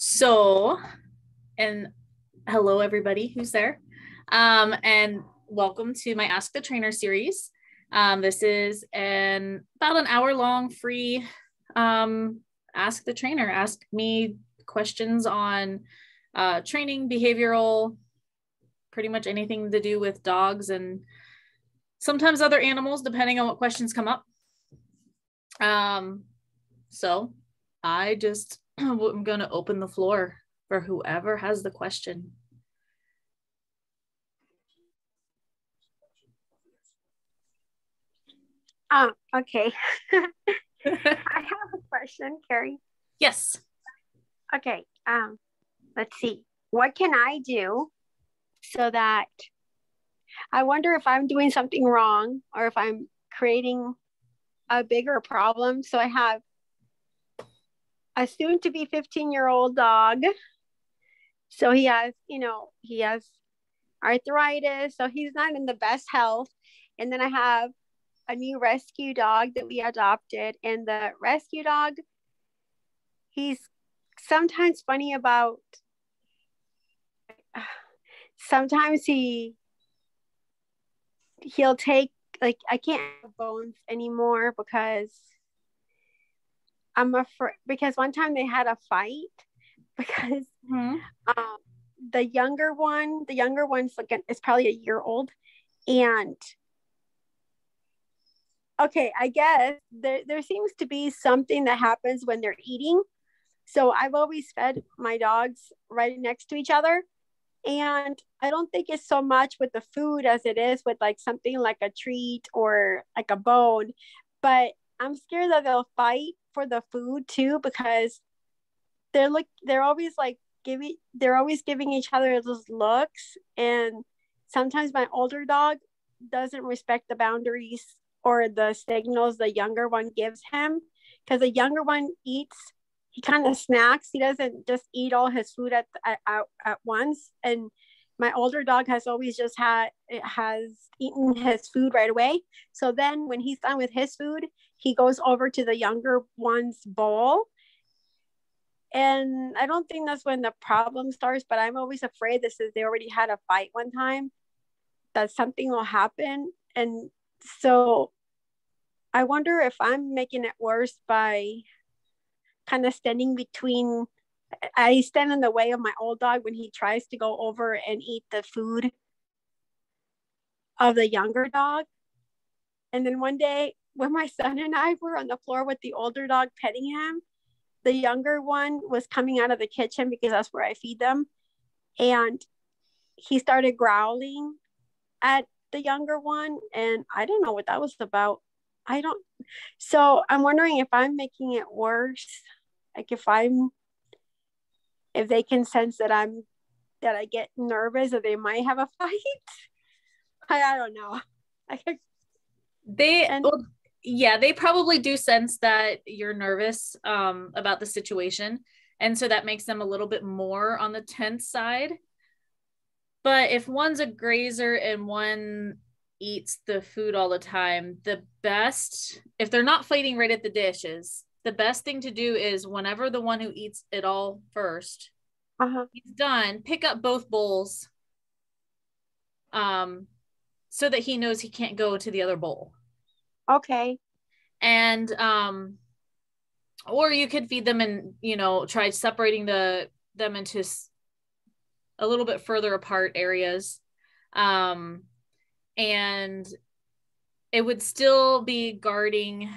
So, and hello everybody who's there. And welcome to my Ask the Trainer series. This is about an hour long free Ask the Trainer. Ask me questions on training, behavioral, pretty much anything to do with dogs and sometimes other animals, depending on what questions come up. So I just I'm going to open the floor for whoever has the question. Okay. I have a question, Carrie. Yes. Okay. Let's see. What can I do so that I wonder if I'm doing something wrong or if I'm creating a bigger problem. So I have a soon to be 15-year-old dog. So he has arthritis. So he's not in the best health. And then I have a new rescue dog that we adopted. And the rescue dog, he's sometimes funny about, sometimes he'll take, like, I can't have Bones anymore because I'm afraid, because one time they had a fight because the younger one's like is probably a year old, and okay, I guess there seems to be something that happens when they're eating. So I've always fed my dogs right next to each other. And I don't think it's so much with the food as it is with like something like a treat or like a bone. But I'm scared that they'll fight for the food too, because they're always giving each other those looks. And sometimes my older dog doesn't respect the boundaries or the signals the younger one gives him, because the younger one eats, he kind of snacks. He doesn't just eat all his food at once. And my older dog has always has eaten his food right away. So then when he's done with his food, he goes over to the younger one's bowl. And I don't think that's when the problem starts, but I'm always afraid they already had a fight one time, that something will happen. And so I wonder if I'm making it worse by kind of standing between. I stand in the way of my old dog when he tries to go over and eat the food of the younger dog. And then one day when my son and I were on the floor with the older dog petting him, the younger one was coming out of the kitchen because that's where I feed them. And he started growling at the younger one. And I don't know what that was about. So I'm wondering if I'm making it worse. Like if they can sense that I get nervous or they might have a fight. I don't know. They probably do sense that you're nervous about the situation. And so that makes them a little bit more on the tense side. But if one's a grazer and one eats the food all the time, if they're not fighting right at the dishes, the best thing to do is whenever the one who eats it all first, he's done, pick up both bowls so that he knows he can't go to the other bowl. Okay. And or you could feed them and try separating them into a little bit further apart areas, and it would still be guarding,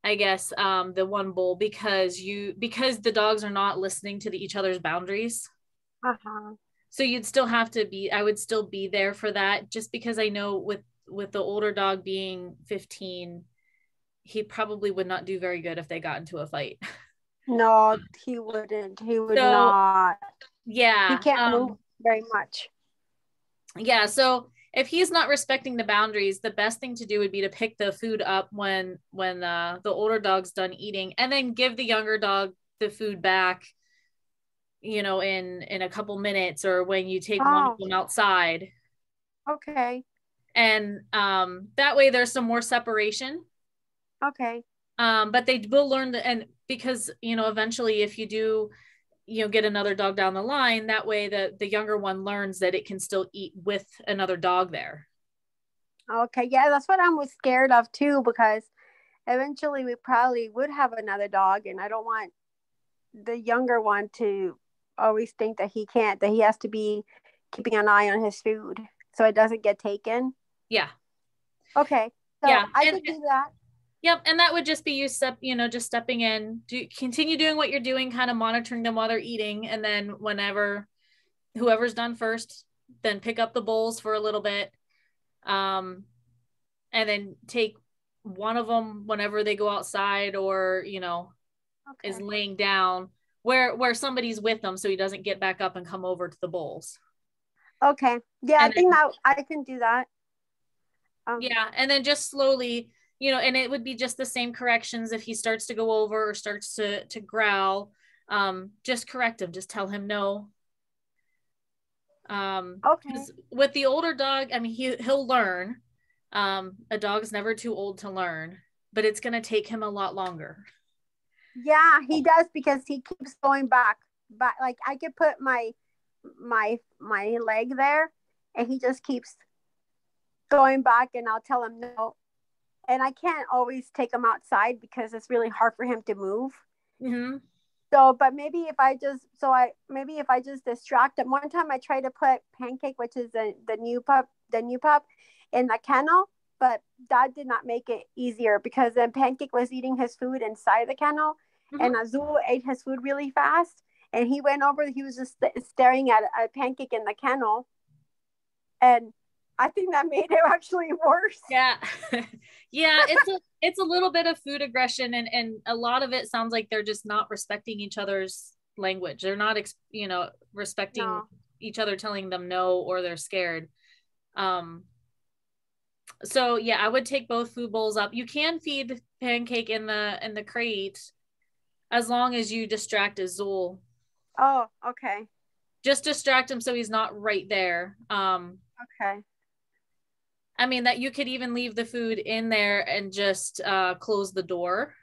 I guess, the one bowl, because the dogs are not listening to each other's boundaries. So I would still be there for that, just because I know with the older dog being 15, he probably would not do very good if they got into a fight. No, he wouldn't. He would not. Yeah. He can't move very much. Yeah. So if he's not respecting the boundaries, the best thing to do would be to pick the food up when the older dog's done eating, and then give the younger dog the food back, in a couple minutes, or when you take one of them outside. Okay. And that way there's some more separation. Okay. But they will learn and because, eventually if you do, get another dog down the line, that way the younger one learns that it can still eat with another dog there. Okay, yeah, that's what I'm scared of too, because eventually we probably would have another dog, and I don't want the younger one to always think that he has to be keeping an eye on his food so it doesn't get taken. Yeah. Okay, so Yeah. I could do that. Yep. And that would just be just stepping in, continue doing what you're doing, kind of monitoring them while they're eating. And then whenever whoever's done first, then pick up the bowls for a little bit. And then take one of them whenever they go outside or, is laying down where somebody's with them so he doesn't get back up and come over to the bowls. Okay. Yeah, I think that I can do that. Yeah. And then just slowly, and it would be just the same corrections if he starts to go over or starts to growl. Just correct him. Just tell him no. Okay. With the older dog, I mean, he'll learn. A dog's never too old to learn, but it's going to take him a lot longer. Yeah, he does, because he keeps going back. But like I could put my leg there, and he just keeps going back, and I'll tell him no. And I can't always take him outside because it's really hard for him to move. Mm-hmm. So, but maybe if I just distract him. One time I tried to put Pancake, which is the new pup, in the kennel, but that did not make it easier, because then Pancake was eating his food inside the kennel, mm-hmm. and Azul ate his food really fast, and he went over. He was just staring at a Pancake in the kennel, and I think that made it actually worse. Yeah. Yeah, it's a little bit of food aggression, and a lot of it sounds like they're just not respecting each other's language. They're not respecting each other, telling them no, or they're scared. So yeah, I would take both food bowls up. You can feed Pancake in the crate as long as you distract Azul. Oh, okay. Just distract him so he's not right there. Okay. I mean, that you could even leave the food in there and just close the door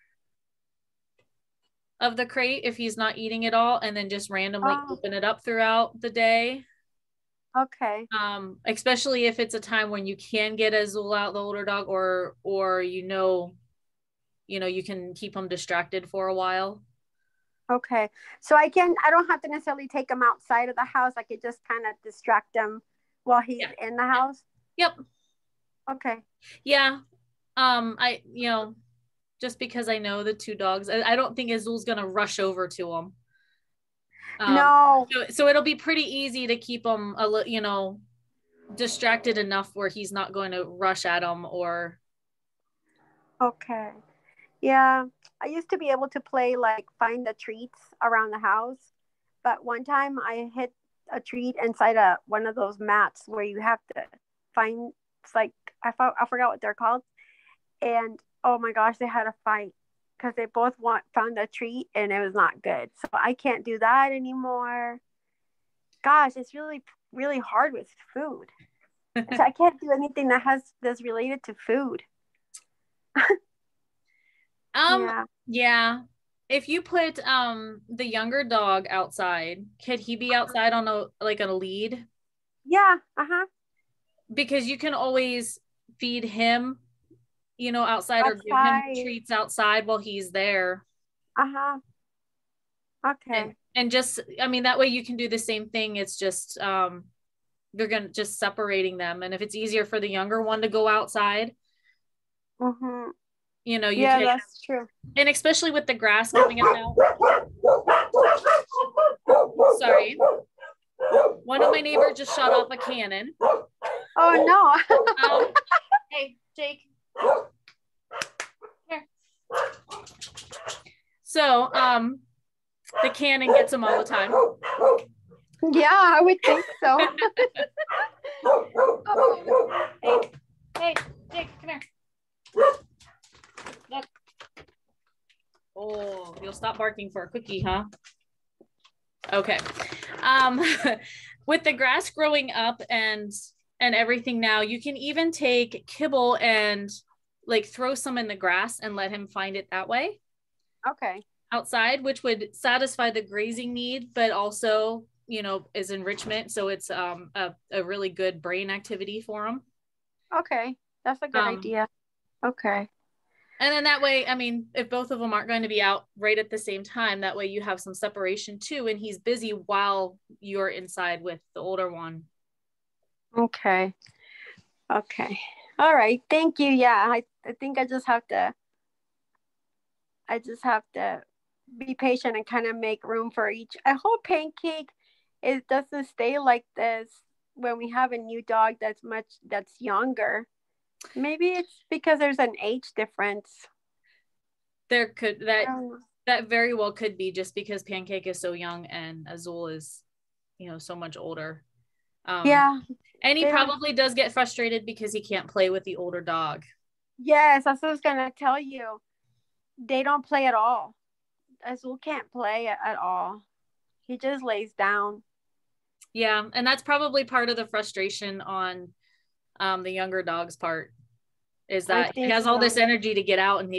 of the crate if he's not eating it all, and then just randomly open it up throughout the day. Okay. Especially if it's a time when you can get Azul out, the older dog, or you can keep him distracted for a while. Okay. So I don't have to necessarily take him outside of the house. I could just kind of distract him while he's in the house. Yep. Okay. Yeah. Just because I know the two dogs, I don't think Azul's gonna rush over to him. No. So it'll be pretty easy to keep him distracted enough where he's not going to rush at him or. Okay. Yeah. I used to be able to play like find the treats around the house, but one time I hit a treat inside one of those mats where you have to find. It's like I forgot what they're called, and oh my gosh, they had a fight because they both found a treat, and it was not good. So I can't do that anymore. Gosh, it's really really hard with food. So I can't do anything that's related to food. Yeah. If you put the younger dog outside, could he be outside on a lead? Yeah. Because you can always feed him, outside or give him treats outside while he's there. Okay. And just, I mean, that way you can do the same thing. It's just, you're going to just separating them. And if it's easier for the younger one to go outside, mm-hmm. You can. That's true. And especially with the grass coming up now. Sorry. One of my neighbors just shot off a cannon. Oh no. Hey, Jake. Here. So, the cannon gets them all the time. Yeah, I would think so. Hey, Jake, come here. Look. Oh, you'll stop barking for a cookie, huh? Okay. With the grass growing up and everything now, you can even take kibble and like throw some in the grass and let him find it that way. Okay. Outside, which would satisfy the grazing need, but also, you know, is enrichment. So it's a really good brain activity for him. Okay. That's a good idea. Okay. And then that way, I mean, if both of them aren't going to be out right at the same time, that way you have some separation too, and he's busy while you're inside with the older one. Okay. Okay. All right. Thank you. Yeah, I think I just have to be patient and kind of make room for each. I hope Pancake it doesn't stay like this when we have a new dog that's younger. Maybe it's because there's an age difference. There could that very well could be just because Pancake is so young and Azul is, you know, so much older. Yeah. And he probably does get frustrated because he can't play with the older dog. Yes, that's what I was gonna tell you. They don't play at all. Azul can't play at all. He just lays down. Yeah, and that's probably part of the frustration on the younger dog's part, is that he has all this energy to get out, and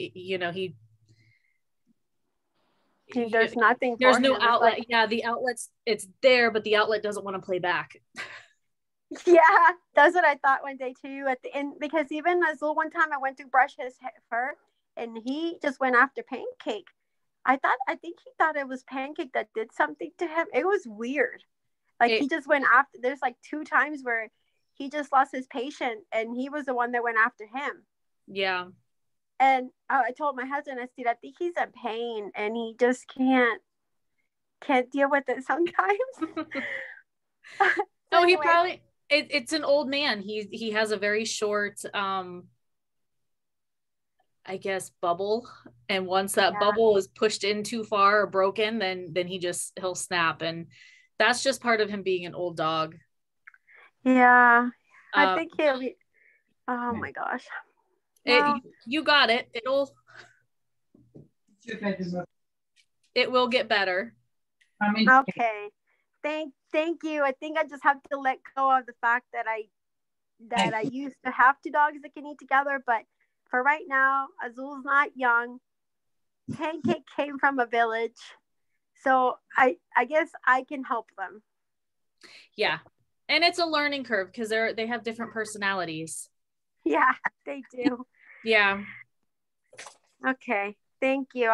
there's nothing. There's no outlet. Like, yeah, the outlet's it's there, but the outlet doesn't want to play back. Yeah, that's what I thought one day too. At the end, because even Azul, one time I went to brush his fur, and he just went after Pancake. I think he thought it was Pancake that did something to him. It was weird. Like he just went after. There's like 2 times where he just lost his patience, and he was the one that went after him. Yeah. And I told my husband, I said, I think he's in pain, and he just can't deal with it sometimes. No, he probably. It's an old man. He has a very short, I guess, bubble, and once that bubble is pushed in too far or broken, then he'll snap, and that's just part of him being an old dog. Yeah, I think he'll be. Oh my gosh! You got it. It will get better. Okay. Thank you. I think I just have to let go of the fact that I used to have 2 dogs that can eat together, but for right now, Azul's not young. Pancake came from a village, so I guess I can help them. Yeah, and it's a learning curve because they have different personalities. Yeah, they do. Yeah. Okay. Thank you.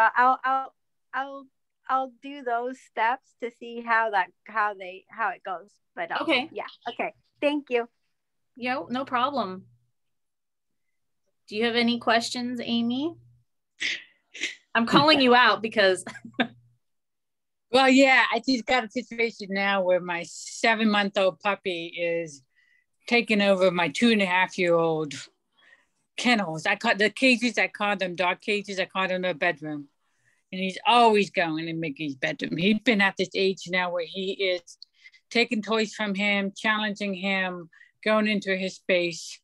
I'll do those steps to see how it goes. But okay. Yeah. Okay. Thank you. Yo, no problem. Do you have any questions, Amy? I'm calling you out because. Well, yeah, I just got a situation now where my 7-month-old puppy is taking over my 2.5-year-old kennels. I call them dog cages. I call them a bedroom. And he's always going in Mickey's bedroom. He's been at this age now where he is taking toys from him, challenging him, going into his space.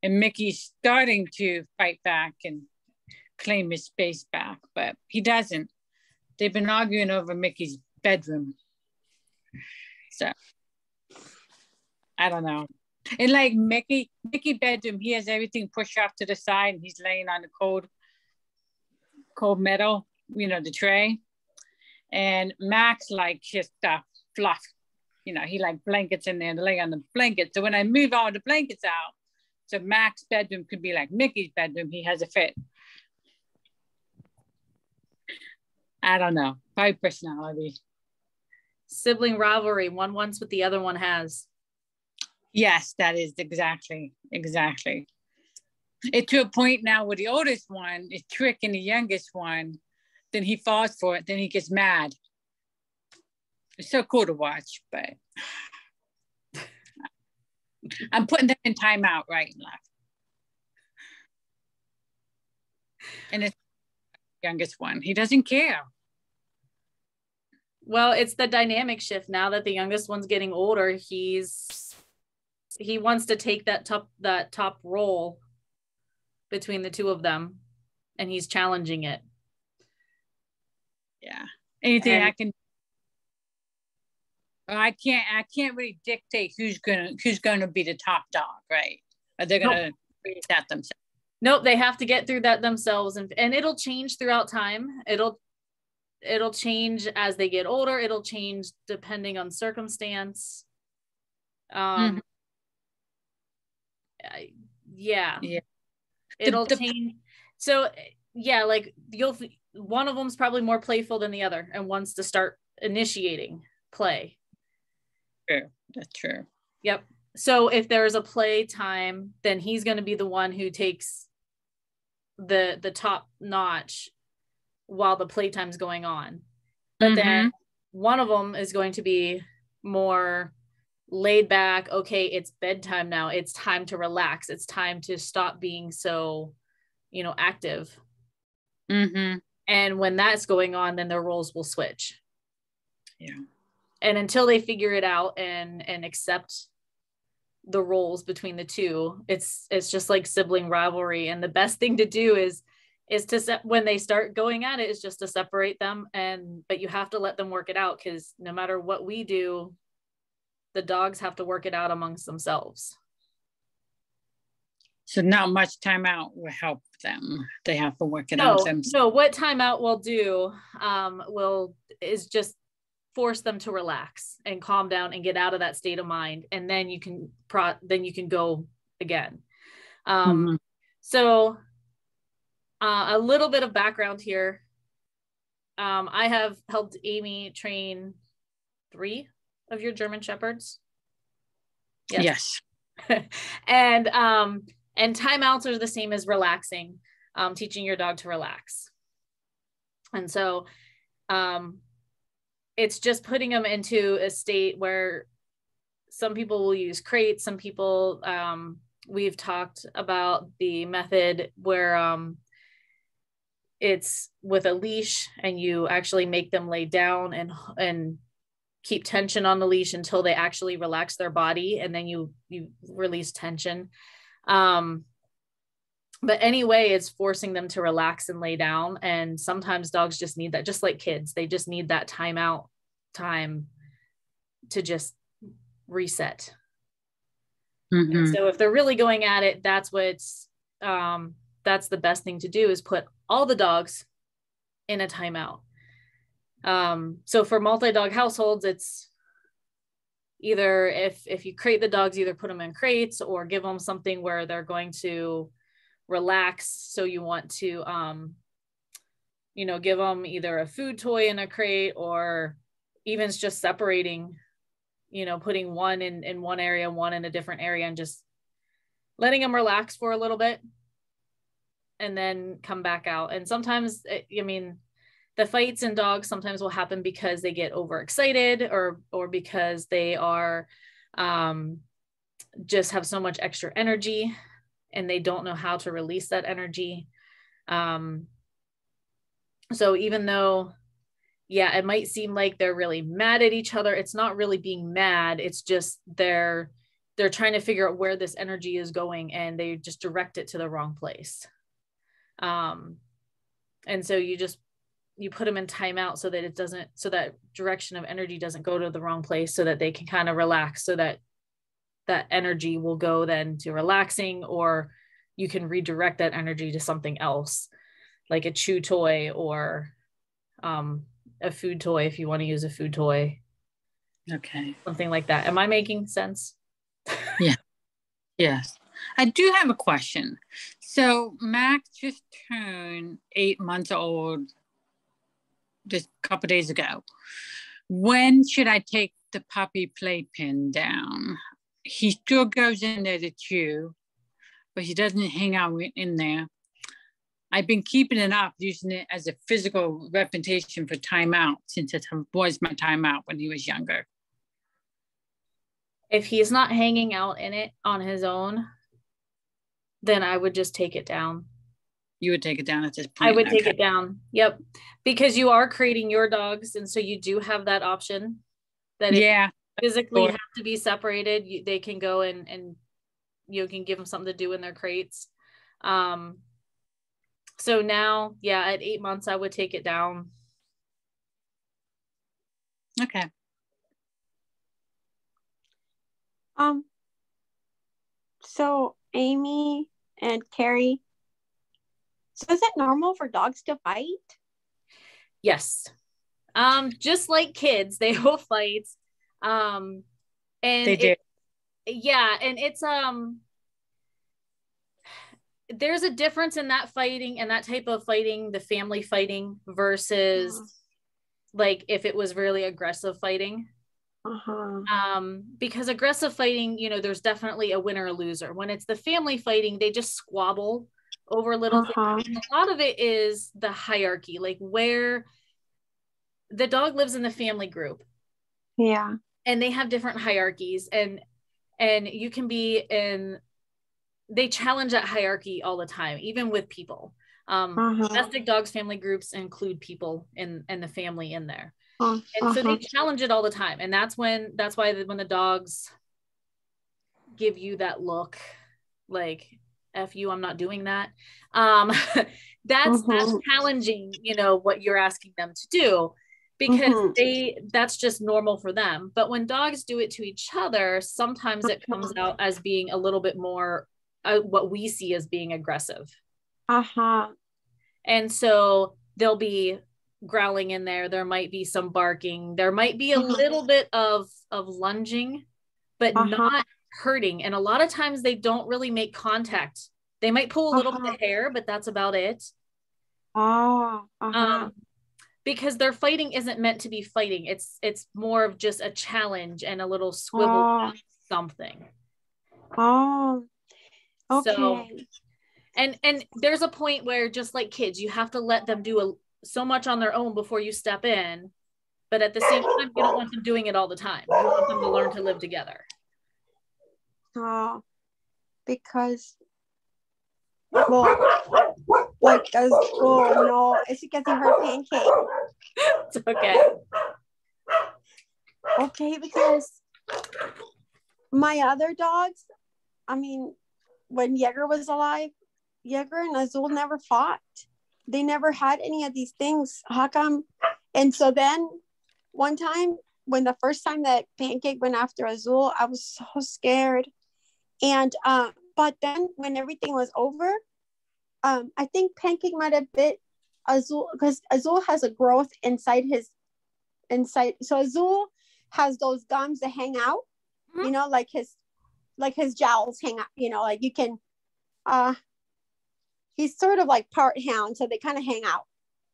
And Mickey's starting to fight back and claim his space back, but he doesn't. They've been arguing over Mickey's bedroom. So, I don't know. And like Mickey bedroom, he has everything pushed off to the side, and he's laying on the cold metal, the tray. And Max likes just fluff. He like blankets in there to lay on the blanket. So when I move all the blankets out, so Max's bedroom could be like Mickey's bedroom, he has a fit. I don't know. Probably personality. Sibling rivalry. One wants what the other one has. Yes, that is exactly. It's to a point now where the oldest one is tricking the youngest one. Then he falls for it. Then he gets mad. It's so cool to watch, but I'm putting them in timeout right and left. And it's the youngest one. He doesn't care. Well, it's the dynamic shift now that the youngest one's getting older. He wants to take that top role between the two of them, and he's challenging it. Yeah. Anything I can. I can't really dictate who's gonna be the top dog, right? Are they gonna raise that themselves? Nope, they have to get through that themselves, and it'll change throughout time. It'll change as they get older. It'll change depending on circumstance. Mhm. Yeah. Yeah. It'll change. So yeah, like one of them's probably more playful than the other and wants to start initiating play. True. That's true. Yep. So if there's a play time, then he's going to be the one who takes the top notch while the playtime's going on. But then one of them is going to be more laid back. Okay, it's bedtime now. It's time to relax. It's time to stop being so, active. And when that's going on, then their roles will switch. Yeah. And until they figure it out and accept the roles between the two, it's just like sibling rivalry. And the best thing to do is to when they start going at it is just to separate them, but you have to let them work it out, because no matter what we do, the dogs have to work it out amongst themselves. So not much timeout will help them. They have to work it out themselves. No, what timeout will do is just force them to relax and calm down and get out of that state of mind, and then you can go again. So a little bit of background here. I have helped Amy train 3 of your German Shepherds. Yes. And timeouts are the same as relaxing, teaching your dog to relax. And so it's just putting them into a state where some people will use crates. Some people, we've talked about the method where it's with a leash, and you actually make them lay down and keep tension on the leash until they actually relax their body, and then you release tension. But anyway, it's forcing them to relax and lay down. And sometimes dogs just need that, just like kids. They just need that time to just reset. And so if they're really going at it, that's the best thing to do, is put all the dogs in a timeout. So for multi-dog households, it's either if you crate the dogs, either put them in crates or give them something where they're going to relax. So you want to give them either a food toy in a crate, or even just separating, putting one in one area, one in a different area, and just letting them relax for a little bit and then come back out. And sometimes, the fights in dogs sometimes will happen because they get overexcited or because they are just have so much extra energy and they don't know how to release that energy. So even though, it might seem like they're really mad at each other, it's not really being mad. It's just they're trying to figure out where this energy is going, and they just direct it to the wrong place. And so you put them in timeout so that that direction of energy doesn't go to the wrong place, so that they can kind of relax, so that energy will go then to relaxing, or you can redirect that energy to something else, like a chew toy or a food toy, if you want to use a food toy. Okay. Something like that. Am I making sense? Yeah. Yes. I do have a question. So Max just turned 8 months old just a couple days ago. When should I take the puppy playpen down? He still goes in there to chew, but he doesn't hang out in there. I've been keeping it up, using it as a physical representation for timeout, since it was my timeout when he was younger. If he's not hanging out in it on his own, then I would just take it down. You would take it down at this point? I would take it down. Yep. Because you are creating your dogs. And so you do have that option that if you physically have to be separated, they can go and you can give them something to do in their crates. So now, at 8 months, I would take it down. Okay. So Amy and Carrie, So is it normal for dogs to fight? Yes. Just like kids, they will fight. And They do. Yeah, and it's there's a difference in that fighting and that type of fighting, the family fighting versus like if it was really aggressive fighting. Because aggressive fighting, you know, there's definitely a winner or loser. When it's the family fighting, they just squabble over little things. And a lot of it is the hierarchy, like where the dog lives in the family group. Yeah. And they have different hierarchies, and you can be in, they challenge that hierarchy all the time, even with people. Domestic dogs family groups include people in the family in there. And so they challenge it all the time. And that's why when the dogs give you that look like, F you, I'm not doing that. That's challenging, you know, what you're asking them to do, because that's just normal for them. But when dogs do it to each other, sometimes it comes out as being a little bit more what we see as being aggressive. And so they'll be growling in there. There might be some barking. There might be a little bit of lunging, but not hurting. And a lot of times they don't really make contact. They might pull a little bit of hair, but that's about it. Because their fighting isn't meant to be fighting. It's more of just a challenge and a little squibble something. Okay. So, and there's a point where, just like kids, you have to let them do so much on their own before you step in. But at the same time, you don't want them doing it all the time. You want them to learn to live together. Because, well, like, no, is it getting her pancake? It's okay. Okay, because my other dogs, I mean, when Jaeger was alive, Jaeger and Azul never fought. They never had any of these things. How come? And so then one time, when the first time that Pancake went after Azul, I was so scared. And but then when everything was over, I think Pancake might have bit Azul, because Azul has a growth inside. So Azul has those gums that hang out, you know, like his jowls hang out, you know, like you can, he's sort of like part hound, so they kind of hang out.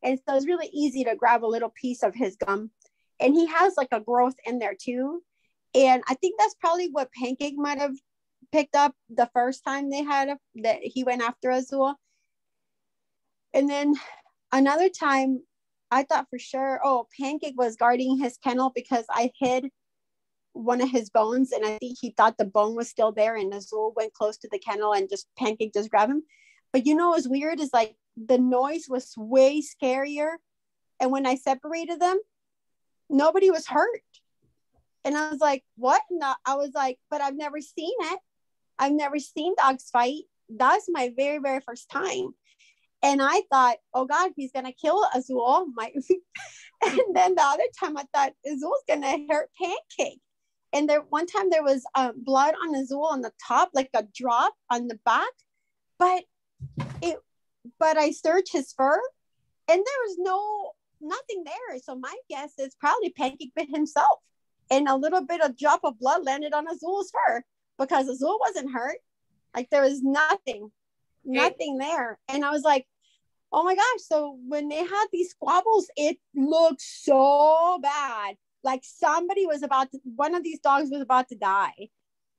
And so it's really easy to grab a little piece of his gum. And he has like a growth in there too. And I think that's probably what Pancake might have picked up the first time that he went after Azul. And then another time, I thought for sure, Pancake was guarding his kennel because I hid one of his bones, and I think he thought the bone was still there, and Azul went close to the kennel and Pancake just grabbed him. But you know what's weird is like the noise was way scarier, and when I separated them, nobody was hurt. And I was like, what? No, I was like, but I've never seen it. I've never seen dogs fight. That's my very, very first time. And I thought, oh God, he's gonna kill Azul. And then the other time I thought Azul's gonna hurt Pancake. And one time there was blood on Azul on the top, like a drop on the back. But I searched his fur, and there was nothing there. So my guess is probably Pancake bit himself, and a little bit of drop of blood landed on Azul's fur, because Azul wasn't hurt. Like there was nothing there. And I was like, oh my gosh. So when they had these squabbles, it looked so bad. Like one of these dogs was about to die.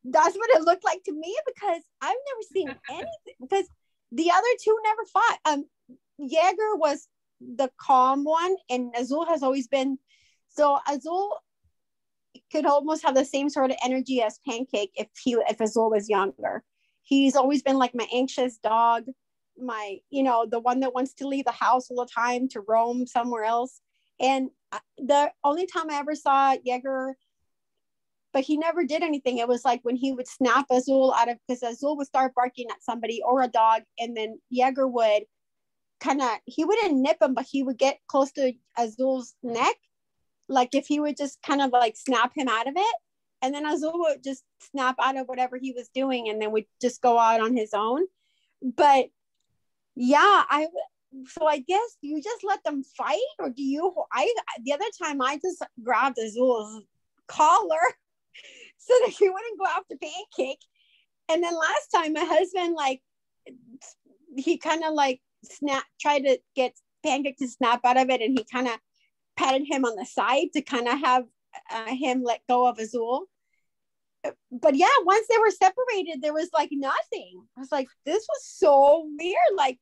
That's what it looked like to me, because I've never seen anything, because the other two never fought. Jaeger was the calm one, and Azul has always been, so Azul could almost have the same sort of energy as Pancake if Azul was younger. He's always been like my anxious dog, the one that wants to leave the house all the time to roam somewhere else. And the only time I ever saw Jaeger, but he never did anything, it was like when he would snap Azul because Azul would start barking at somebody or a dog, and then Jaeger would he wouldn't nip him, but he would get close to Azul's neck, like if he would just kind of like snap him out of it, and then Azul would just snap out of whatever he was doing and then would just go out on his own. But Yeah, so I guess you just let them fight, or do you? The other time I just grabbed Azul's collar so that he wouldn't go after Pancake. And then last time my husband, like, he kind of like tried to get Pancake to snap out of it, and he kind of patted him on the side to kind of have him let go of Azul. But yeah, once they were separated, there was like nothing. I was like, this was so weird. Like,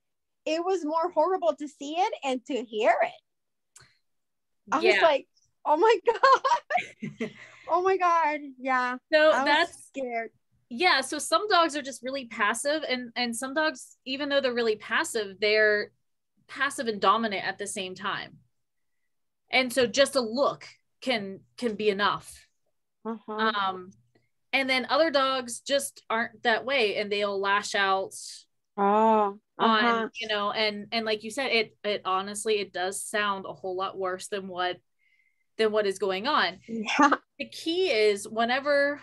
it was more horrible to see it and to hear it. I was like, oh my God. Oh my God. Yeah. So I was scared. Yeah. So some dogs are just really passive, and some dogs, even though they're really passive, they're passive and dominant at the same time. And so just a look can be enough. And then other dogs just aren't that way, and they'll lash out on, you know, and like you said, it honestly, it does sound a whole lot worse than what is going on. Yeah. The key is whenever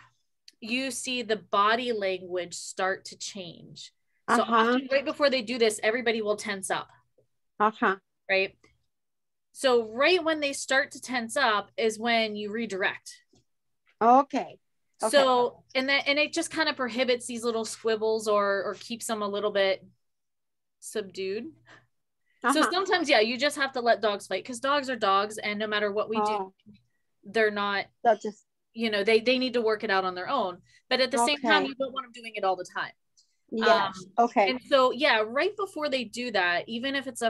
you see the body language start to change. So often right before they do this, everybody will tense up. Right. So right when they start to tense up is when you redirect. Okay. So, and it just kind of prohibits these little squibbles or keeps them a little bit subdued. So sometimes, yeah, you just have to let dogs fight, because dogs are dogs, and no matter what we do, they're not, just, you know, they need to work it out on their own. But at the same time, you don't want them doing it all the time. Yes. And so, yeah, right before they do that, even if it's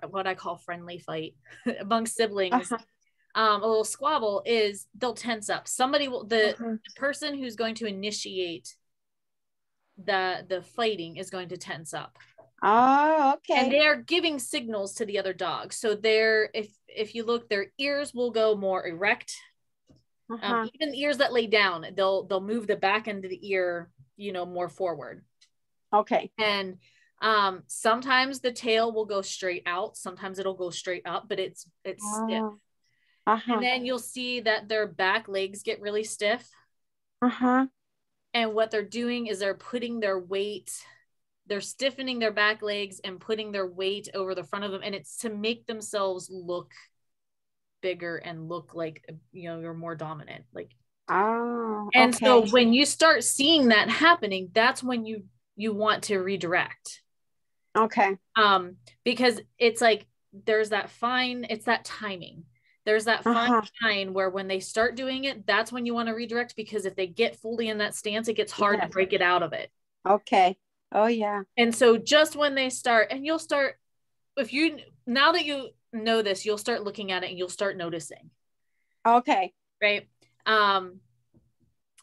what I call friendly fight among siblings, a little squabble, is they'll tense up. Somebody will, the person who's going to initiate the fighting is going to tense up. Oh, okay. And they are giving signals to the other dog. So they're, if you look, their ears will go more erect. Even ears that lay down, they'll move the back end of the ear, you know, more forward. Okay. And sometimes the tail will go straight out. Sometimes it'll go straight up, but it's stiff. And then you'll see that their back legs get really stiff. And what they're doing is they're putting their weight, they're stiffening their back legs and putting their weight over the front of them. And it's to make themselves look bigger and look like, you know, you're more dominant. Like, and so when you start seeing that happening, that's when you want to redirect. Okay. Because it's like, there's that fine, it's that timing. There's that fine line where when they start doing it, that's when you want to redirect, because if they get fully in that stance, it gets hard to break it out of it. Okay. Oh yeah. And so just when they start, and you'll start, now that you know this, you'll start looking at it and you'll start noticing. Okay. Right. And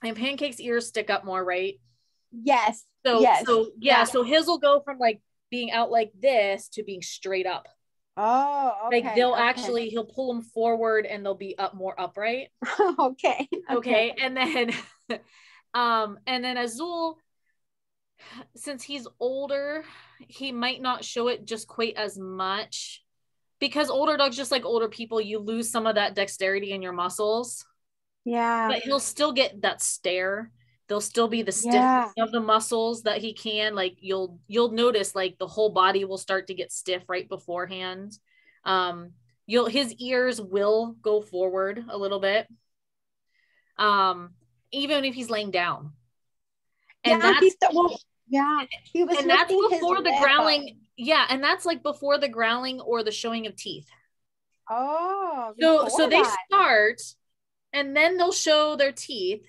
Pancake's ears stick up more, right? Yes. So his will go from like being out like this to being straight up. Oh, okay. Like they'll actually, he'll pull them forward and they'll be up more upright. Okay. And then Azul, since he's older, he might not show it just quite as much, because older dogs, just like older people, you lose some of that dexterity in your muscles. Yeah. But he'll still get that stare. There'll still be the stiffness of the muscles that he can, like you'll notice like the whole body will start to get stiff right beforehand. His ears will go forward a little bit. Even if he's laying down. And that's he was, and that's before the growling. Yeah, and that's like before the growling or the showing of teeth. Oh, so they start, and then they'll show their teeth.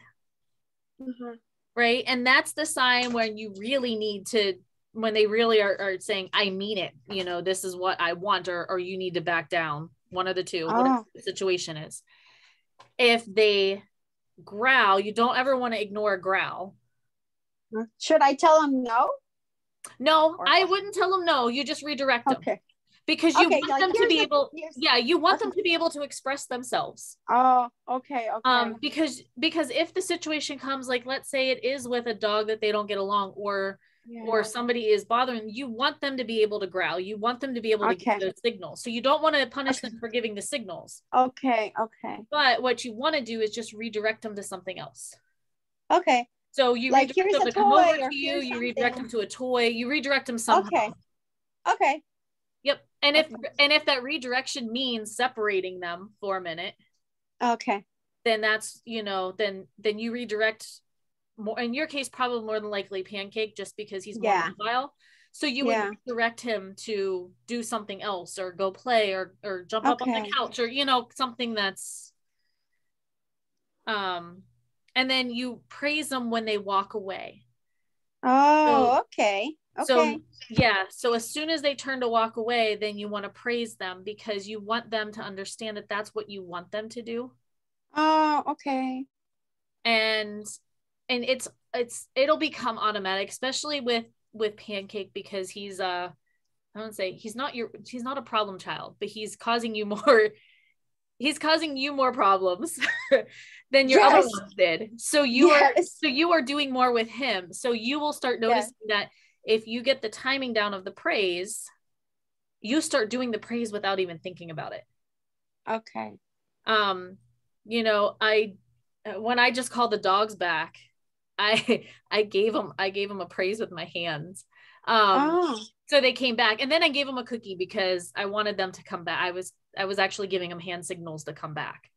Right. And that's the sign when you really need to, when they really are saying, I mean it, you know, this is what I want, or you need to back down, one of the two, whatever the situation is. If they growl, you don't ever want to ignore a growl. Should I tell them no? No, I wouldn't tell them no. You just redirect them. Okay. Because you want them to be able, you want them to be able to express themselves. Oh, okay. Because if the situation comes, like, let's say it is with a dog that they don't get along, or somebody is bothering, you want them to be able to growl. You want them to be able to give those signals. So you don't want to punish them for giving the signals. Okay. But what you want to do is just redirect them to something else. Okay. So you redirect them to come over to you. You redirect them to a toy. You redirect them somehow. Okay. Yep. And Okay. if that redirection means separating them for a minute, Okay. then that's, then you redirect more, in your case, probably more than likely Pancake, just because he's more mobile. So you would direct him to do something else, or go play, or jump up on the couch, or, something that's, and then you praise them when they walk away. Oh, okay. So yeah, so as soon as they turn to walk away, then you want to praise them, because you want them to understand that that's what you want them to do. Oh, okay. And it'll become automatic, especially with Pancake, because he's I don't say he's not a problem child, but he's causing you more problems than your other ones did. So you are doing more with him. So you will start noticing that if you get the timing down of the praise, you start doing the praise without even thinking about it. Okay. When I just called the dogs back, I gave them a praise with my hands. So they came back, and then I gave them a cookie because I wanted them to come back. I was actually giving them hand signals to come back.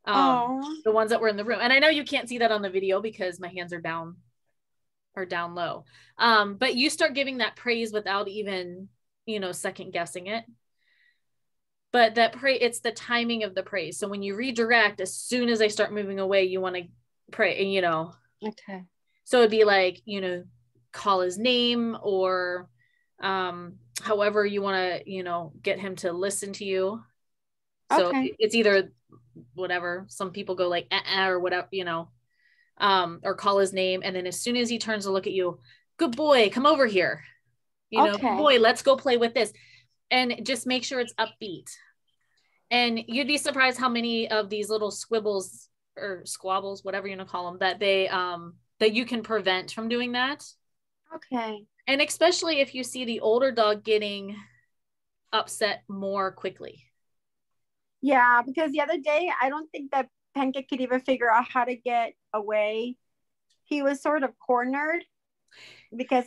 The ones that were in the room. And I know you can't see that on the video because my hands are down low. But you start giving that praise without even, second guessing it. But it's the timing of the praise. So when you redirect, as soon as they start moving away, you want to pray, Okay. So it'd be like, call his name, or however you want to, get him to listen to you. So it's either whatever. Some people go like, or whatever, or call his name. And then as soon as he turns to look at you, good boy, come over here. Good boy, let's go play with this. And just make sure it's upbeat. And you'd be surprised how many of these little squibbles or squabbles, whatever you want to call them, that they that you can prevent from doing that. Okay. And especially if you see the older dog getting upset more quickly. Yeah, because the other day, I don't think that Pancake could even figure out how to get away. He was sort of cornered because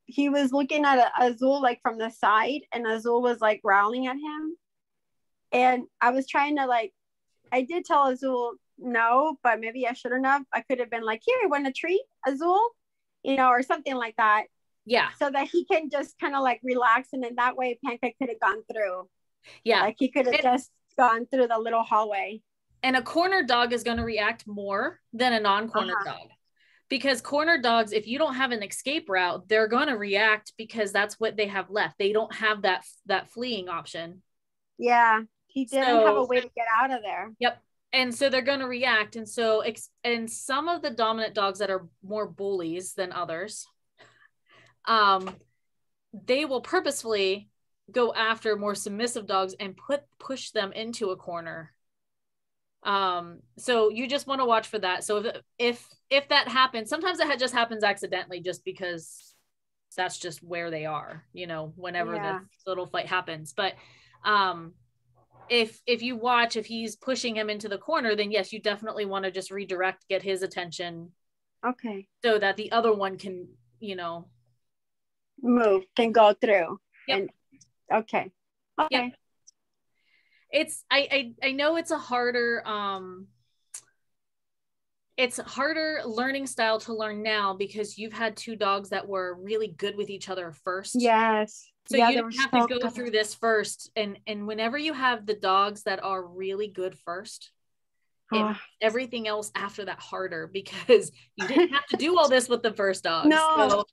he was looking at Azul like from the side, and Azul was like growling at him. And I was trying to I did tell Azul no, but maybe I shouldn't have. I could have been like, here, you want a treat, Azul? Or something like that. Yeah. So that he can just kind of relax. And then that way Pancake could have gone through. Yeah. He could have just gone through the little hallway. And a corner dog is going to react more than a non-corner dog. Because corner dogs, if you don't have an escape route, they're going to react because that's what they have left. They don't have that fleeing option. Yeah. He didn't have a way to get out of there. Yep. And so they're going to react. And so, and some of the dominant dogs that are more bullies than others, they will purposefully go after more submissive dogs and push them into a corner. So you just want to watch for that. So if that happens, sometimes it just happens accidentally, just because that's just where they are, whenever this little fight happens. But if you watch, if he's pushing him into the corner, then yes, you definitely want to just redirect, get his attention. Okay. So that the other one can, move, can go through. Yep. And okay. Yep. It's I know it's a harder learning style to learn now, because you've had two dogs that were really good with each other first. Yes. So you didn't have to go through this first. And whenever you have the dogs that are really good first, it makes everything else after that harder, because you didn't have to do all this with the first dogs. No, so,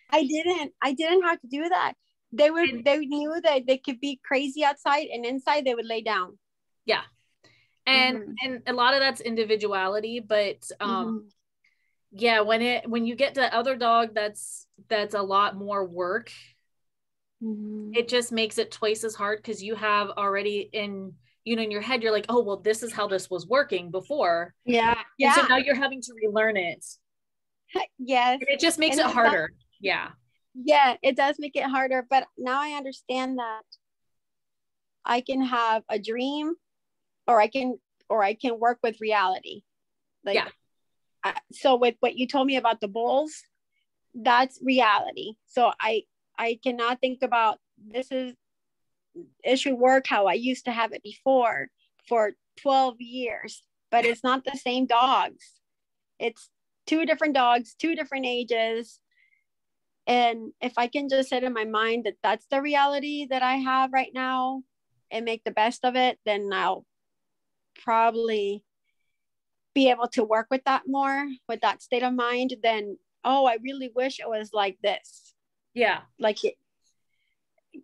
I didn't have to do that. They knew that they could be crazy outside, and inside they would lay down. Yeah. And a lot of that's individuality, but yeah, when you get to other dog that's a lot more work, it just makes it twice as hard, because you have already in your head, you're like, oh well, this is how this was working before. Yeah. And so now you're having to relearn it. Yes. And it just makes it harder. Yeah, it does make it harder, but now I understand that I can have a dream, or I can work with reality. So with what you told me about the bulls, that's reality. So I I cannot think about it should work how I used to have it before for 12 years, but it's not the same dogs. It's two different dogs, two different ages. And if I can just set in my mind that that's the reality that I have right now and make the best of it, then I'll probably be able to work with that more, with that state of mind, than, oh, I really wish it was like this. Yeah. Like it,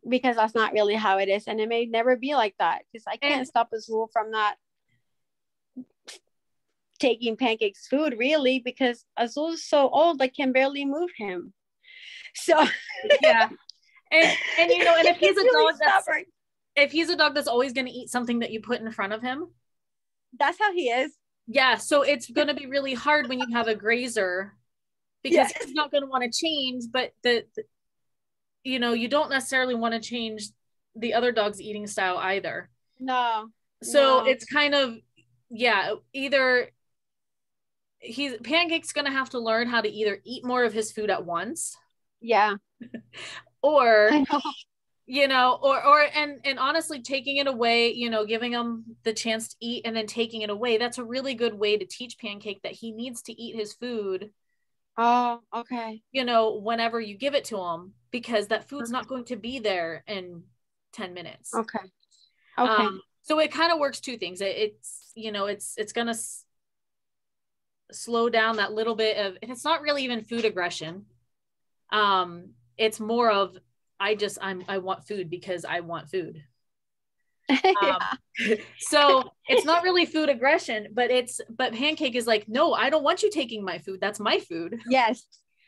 because that's not really how it is. And it may never be like that, because I can't stop Azul from not taking Pancake's food, really, because Azul's so old, I can barely move him. So yeah. And you know, and if he's a really dog that's stubborn. If he's a dog that's always going to eat something that you put in front of him, that's how he is. Yeah, so it's going to be really hard when you have a grazer, because he's not going to want to change, but the you know, you don't necessarily want to change the other dog's eating style either. No. So it's kind of, either Pancake's going to have to learn how to either eat more of his food at once. Yeah. Or, you know, and honestly, taking it away, you know, giving him the chance to eat and then taking it away. That's a really good way to teach Pancake that he needs to eat his food. Oh, okay. You know, whenever you give it to him, because that food's not going to be there in 10 minutes. Okay. So it kind of works two things. It's, you know, it's going to slow down that little bit of, and it's not really even food aggression. It's more of, I want food because I want food. So it's not really food aggression, but Pancake is like, no, I don't want you taking my food. That's my food. Yes.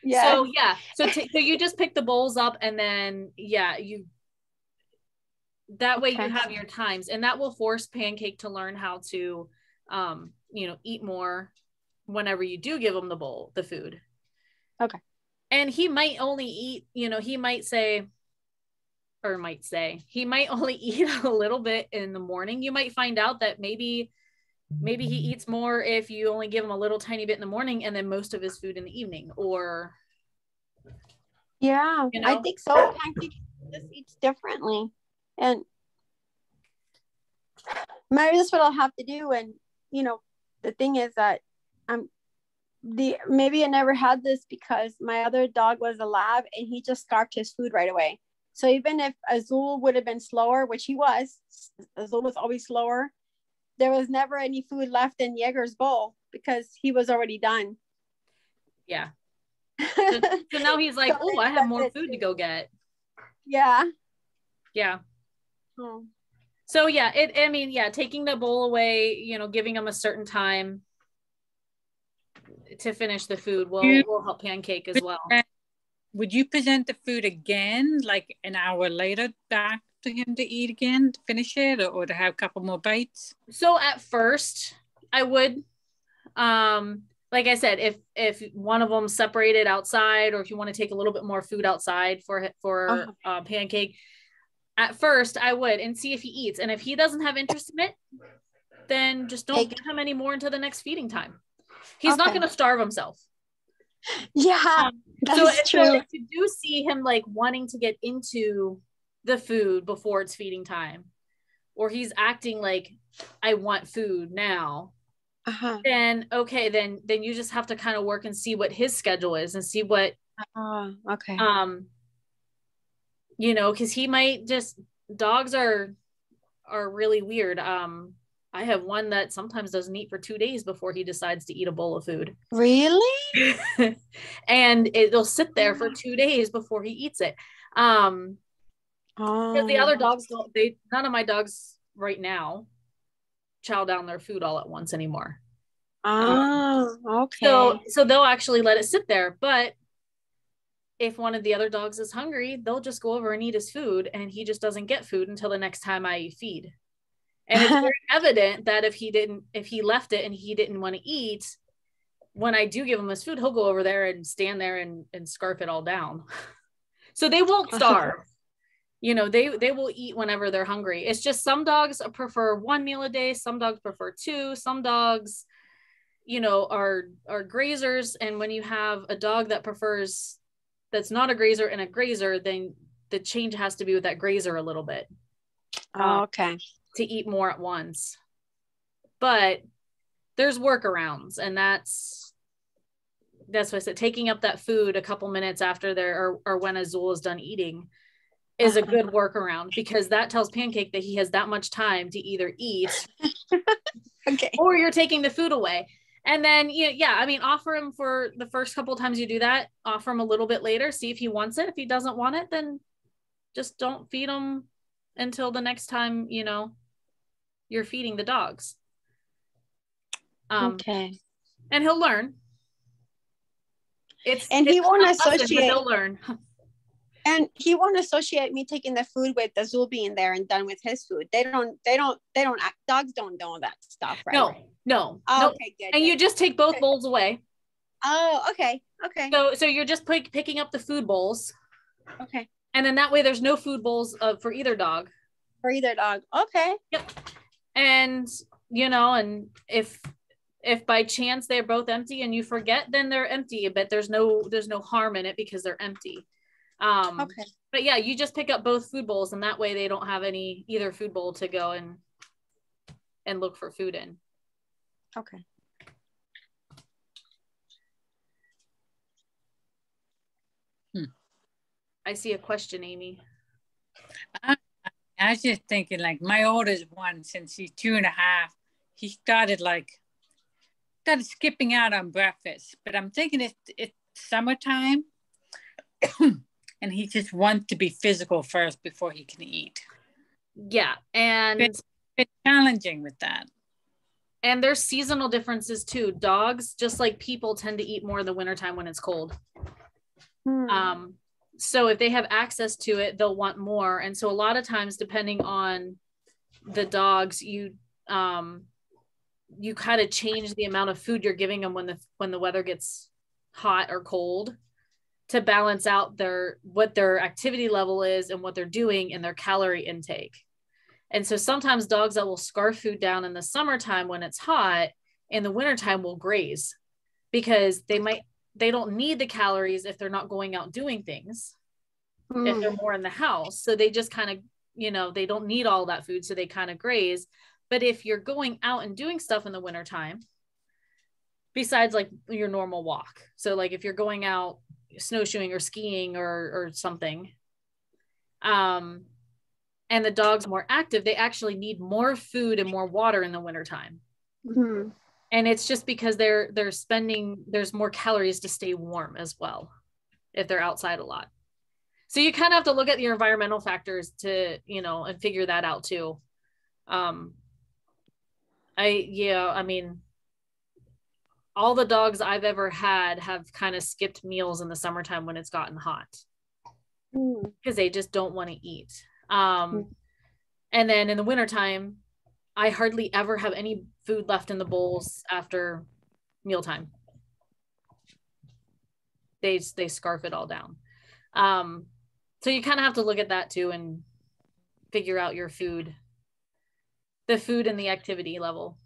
So so you just pick the bowls up, and then that way you have your times, and that will force Pancake to learn how to you know, eat more whenever you do give him the food. Okay. And he might only eat, you know, he might only eat a little bit in the morning. You might find out that maybe he eats more if you only give him a little tiny bit in the morning and then most of his food in the evening, or. Yeah, you know? I think so. Pancake just eats differently. And maybe that's what I'll have to do. And, you know, the thing is that maybe I never had this because my other dog was a lab and he just scarfed his food right away. So even if Azul would have been slower, which he was, Azul was always slower, there was never any food left in Jaeger's bowl because he was already done. Yeah. So now he's like, oh, I have more food to go get. Yeah. Yeah. Oh. So yeah, taking the bowl away, you know, giving him a certain time to finish the food will help Pancake as well. Would you present the food again, like an hour later, back to him to eat again, to finish it, or to have a couple more bites? So at first I would, like I said, if one of them separated outside, or if you want to take a little bit more food outside for Pancake, at first I would, and see if he eats. And if he doesn't have interest in it, then just don't give him any more until the next feeding time. He's not going to starve himself. Yeah, that's true. So if you do see him like wanting to get into the food before it's feeding time, or he's acting like, I want food now, then you just have to kind of work and see what his schedule is and see what you know, because he might just, dogs are really weird. I have one that sometimes doesn't eat for 2 days before he decides to eat a bowl of food. Really? And it'll sit there for 2 days before he eats it. Because the other dogs none of my dogs right now chow down their food all at once anymore. Okay. So they'll actually let it sit there. But if one of the other dogs is hungry, they'll just go over and eat his food, and he just doesn't get food until the next time I feed. And it's very evident that if he left it and he didn't want to eat, when I do give him his food, he'll go over there and stand there and scarf it all down. So they won't starve. You know, they will eat whenever they're hungry. It's just some dogs prefer 1 meal a day. Some dogs prefer 2. Some dogs, you know, are grazers. And when you have a dog that prefers that's not a grazer and a grazer, then the change has to be with that grazer a little bit. Okay. To eat more at once. But there's workarounds, and that's what I said. Taking up that food a couple minutes after or when Azul is done eating is a good workaround, because that tells Pancake that he has that much time to either eat Okay. or you're taking the food away. And then, yeah, I mean, offer him for the first couple of times you do that, offer him a little bit later, see if he wants it. If he doesn't want it, then just don't feed him until the next time, you're feeding the dogs. Okay. And he'll learn. He won't associate. He'll learn. And he won't associate me taking the food with Azul being there and done with his food. Dogs don't know that stuff, right? No. Oh, okay, good. And you just take both bowls away. Oh, okay. So you're just picking up the food bowls. Okay. And then that way there's no food bowls for either dog. For either dog. Okay. Yep. And, and if by chance they're both empty and you forget, then they're empty, but there's no harm in it because they're empty. Okay. But yeah, you just pick up both food bowls, and that way they don't have either food bowl to go and look for food in. Okay. I see a question, Amy. I was just thinking, like, my oldest one, since he's 2.5, he started skipping out on breakfast. But I'm thinking it's summertime, and he just wants to be physical first before he can eat. Yeah, and it's challenging with that. And there's seasonal differences too. Dogs, just like people, tend to eat more in the wintertime when it's cold. So if they have access to it, they'll want more. And so a lot of times, depending on the dogs, you kind of change the amount of food you're giving them when the weather gets hot or cold, to balance out what their activity level is and what they're doing and their calorie intake. And so sometimes dogs that will scarf food down in the summertime when it's hot, in the wintertime will graze, because they don't need the calories if they're not going out doing things, if they're more in the house. So they just kind of, they don't need all that food, so they kind of graze. But if you're going out and doing stuff in the wintertime, besides like your normal walk, so like if you're going out snowshoeing or skiing or something, and the dog's more active, they actually need more food and more water in the wintertime. Mm-hmm. And it's just because there's more calories to stay warm as well if they're outside a lot. So you kind of have to look at your environmental factors to, and figure that out too. I mean, all the dogs I've ever had have kind of skipped meals in the summertime when it's gotten hot, because they just don't want to eat. And then in the wintertime, I hardly ever have any food left in the bowls after mealtime. They scarf it all down. So you kind of have to look at that too and figure out your food, the food and the activity level.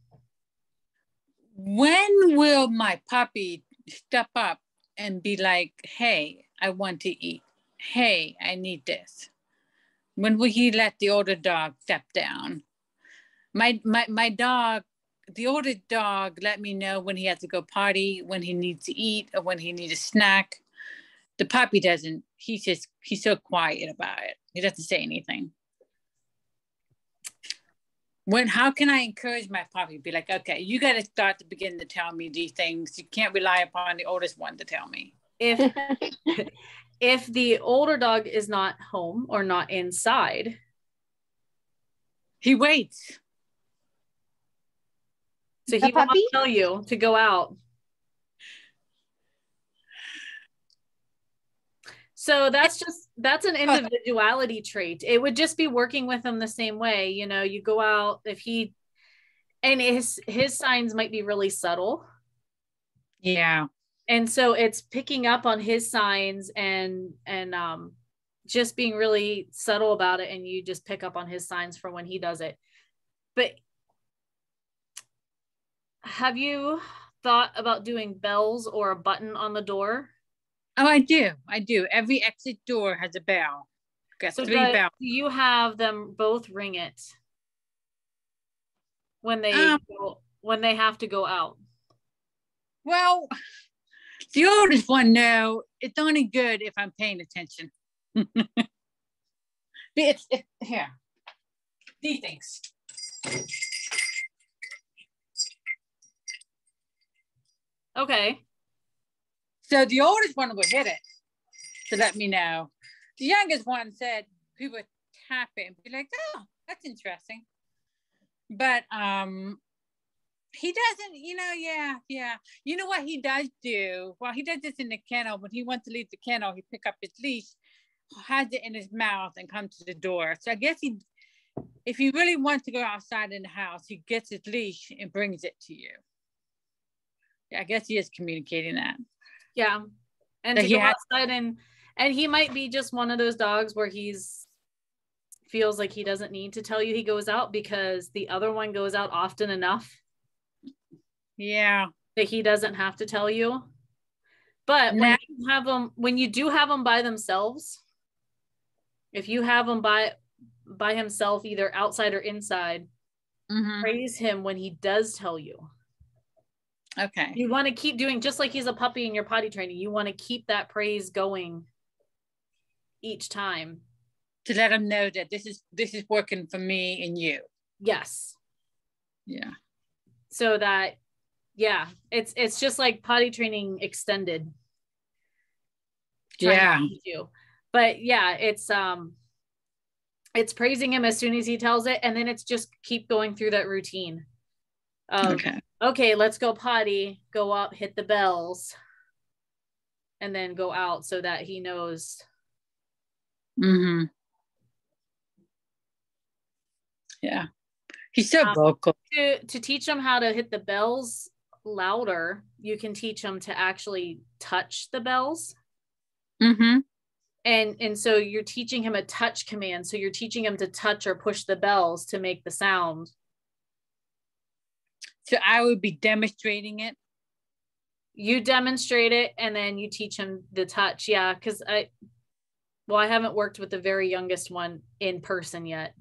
When will my puppy step up and be like, hey, I want to eat. Hey, I need this? When will he let the older dog step down? My dog, the older dog, let me know when he has to go potty, when he needs to eat, or when he needs a snack. The puppy doesn't. He's so quiet about it. He doesn't say anything. How can I encourage my puppy? Be like, okay, you got to start to begin to tell me these things. You can't rely upon the oldest one to tell me. If the older dog is not home or not inside, he waits. So he won't tell you to go out. So that's an individuality trait. It would just be working with him the same way. You go out, and his signs might be really subtle. Yeah. And so it's picking up on his signs and just being really subtle about it. And you just pick up on his signs for when he does it. But have you thought about doing bells or a button on the door? Oh, I do. I do. Every exit door has a bell. Got So three bells. do you have them both ring it when when they have to go out? Well, the oldest one, no, it's only good if I'm paying attention. it's here. These things. Okay. So the oldest one would hit it to let me know. The youngest one said he would tap it and be like, "Oh, that's interesting." But he doesn't, yeah. You know what he does do? Well, he does this in the kennel. When he wants to leave the kennel, he pick up his leash, has it in his mouth, and comes to the door. So I guess if he really wants to go outside in the house, he gets his leash and brings it to you. Yeah, I guess he is communicating that. Yeah. And to go outside and he might be just one of those dogs where feels like he doesn't need to tell you he goes out because the other one goes out often enough. Yeah. That he doesn't have to tell you. But when you do have them by themselves, if you have them by himself, either outside or inside, praise him when he does tell you. Okay. You want to keep doing, just like he's a puppy in your potty training, you want to keep that praise going each time. To let him know that this is working for me and you. Yes. Yeah. So that, yeah, it's just like potty training extended. Yeah. But yeah, it's praising him as soon as he tells it, and then it's just keep going through that routine of, okay, let's go potty, go up, hit the bells, and then go out so that he knows. Yeah. He's so vocal. To teach them how to hit the bells louder, you can teach them to actually touch the bells. And so you're teaching him a touch command. So you're teaching him to touch or push the bells to make the sound. So I would be demonstrating it. You demonstrate it and then you teach him the touch. Yeah, because I haven't worked with the very youngest one in person yet.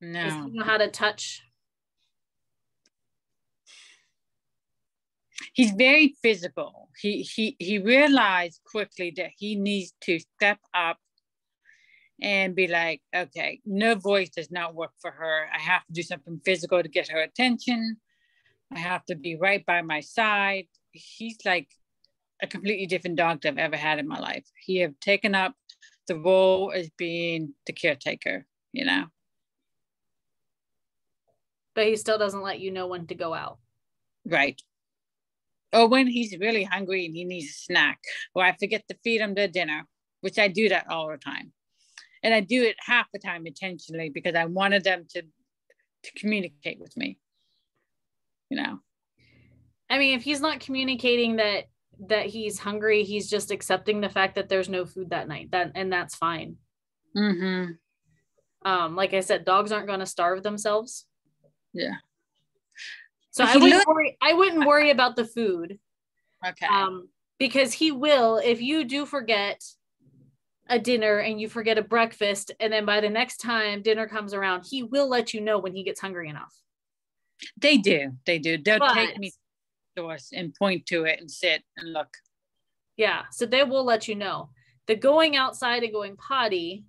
No. Does he know how to touch? He's very physical. He realized quickly that he needs to step up and be like, okay, no voice does not work for her. I have to do something physical to get her attention. I have to be right by my side. He's like a completely different dog that I've ever had in my life. He have taken up the role as being the caretaker, But he still doesn't let you know when to go out. Right. Or when he's really hungry and he needs a snack, or I forget to feed him the dinner, which I do that all the time. And I do it half the time intentionally because I wanted them to communicate with me. I mean, if he's not communicating that he's hungry, he's just accepting the fact that there's no food that night. And that's fine. Like I said, dogs aren't going to starve themselves. Yeah. So I wouldn't worry about the food. Okay. Because he will, if you do forget a dinner and you forget a breakfast, and then by the next time dinner comes around, he will let you know when he gets hungry enough. They do. They'll take me to the source and point to it and sit and look. Yeah. So they will let you know. The going outside and going potty,